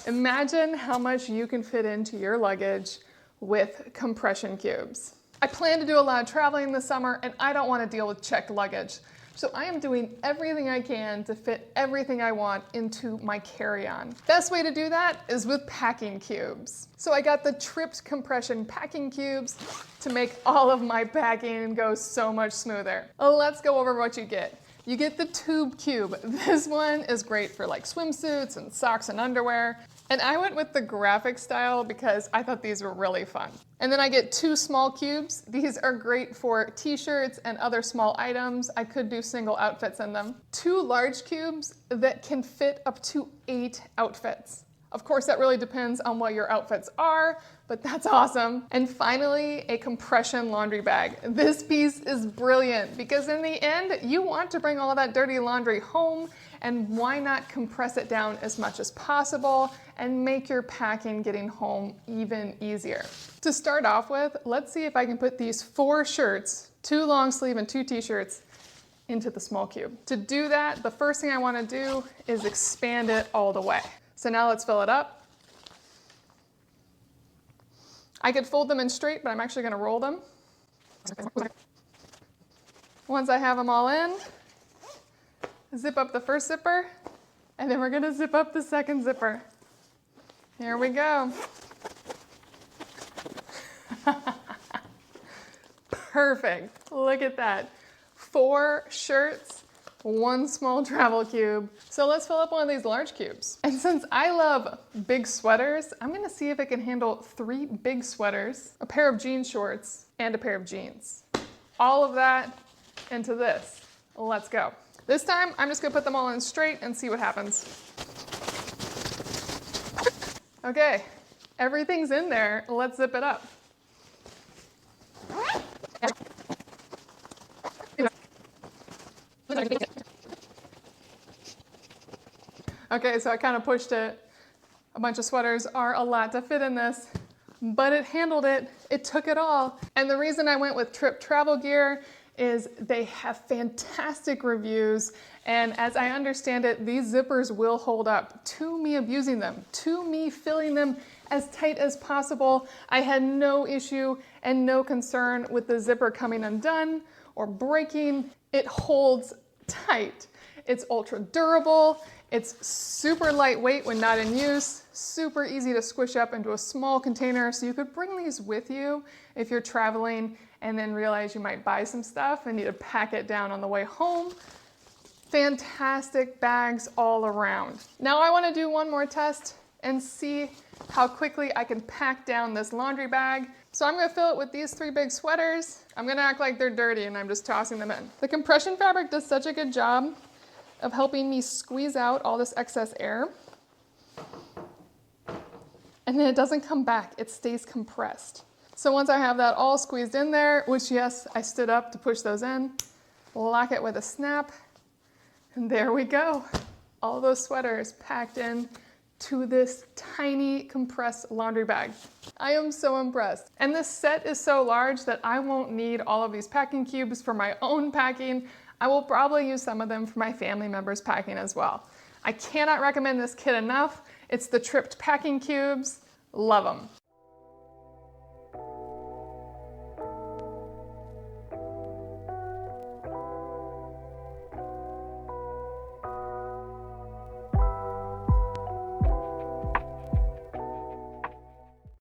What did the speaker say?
Imagine how much you can fit into your luggage with compression cubes. I plan to do a lot of traveling this summer and I don't want to deal with checked luggage. So I am doing everything I can to fit everything I want into my carry-on. Best way to do that is with packing cubes. So I got the tripped compression packing cubes to make all of my packing go so much smoother. Let's go over what you get. You get the tube cube. This one is great for like swimsuits and socks and underwear. And I went with the graphic style because I thought these were really fun. And then I get 2 small cubes. These are great for t-shirts and other small items. I could do single outfits in them. 2 large cubes that can fit up to 8 outfits. Of course, that really depends on what your outfits are, but that's awesome. And finally, a compression laundry bag. This piece is brilliant because in the end, you want to bring all of that dirty laundry home, and why not compress it down as much as possible and make your packing getting home even easier. To start off with, let's see if I can put these 4 shirts, 2 long sleeve and 2 t-shirts, into the small cube. To do that, the first thing I want to do is expand it all the way. So now let's fill it up. I could fold them in straight, but I'm actually going to roll them. Once I have them all in, zip up the first zipper, and then we're going to zip up the second zipper. Here we go. Perfect. Look at that. 4 shirts, 1 small travel cube. So let's fill up one of these large cubes. And since I love big sweaters, I'm gonna see if it can handle 3 big sweaters, a pair of jean shorts, and a pair of jeans. All of that into this. Let's go. This time, I'm just gonna put them all in straight and see what happens. Okay, everything's in there. Let's zip it up. Okay, so I kind of pushed it. A bunch of sweaters are a lot to fit in this, but it handled it. It took it all. And the reason I went with Trip Travel Gear is they have fantastic reviews. And as I understand it, these zippers will hold up to me abusing them, to me filling them as tight as possible. I had no issue and no concern with the zipper coming undone or breaking. It holds tight. It's ultra durable. It's super lightweight when not in use, super easy to squish up into a small container, so you could bring these with you if you're traveling and then realize you might buy some stuff and need to pack it down on the way home. Fantastic bags all around. Now I want to do one more test and see how quickly I can pack down this laundry bag. So I'm going to fill it with these 3 big sweaters. I'm going to act like they're dirty and I'm just tossing them in. The compression fabric does such a good job of helping me squeeze out all this excess air. And then it doesn't come back, it stays compressed. So once I have that all squeezed in there, which yes, I stood up to push those in, lock it with a snap, and there we go. All those sweaters packed in to this tiny compressed laundry bag. I am so impressed. And this set is so large that I won't need all of these packing cubes for my own packing. I will probably use some of them for my family members packing as well. I cannot recommend this kit enough. It's the tripped packing cubes. Love them.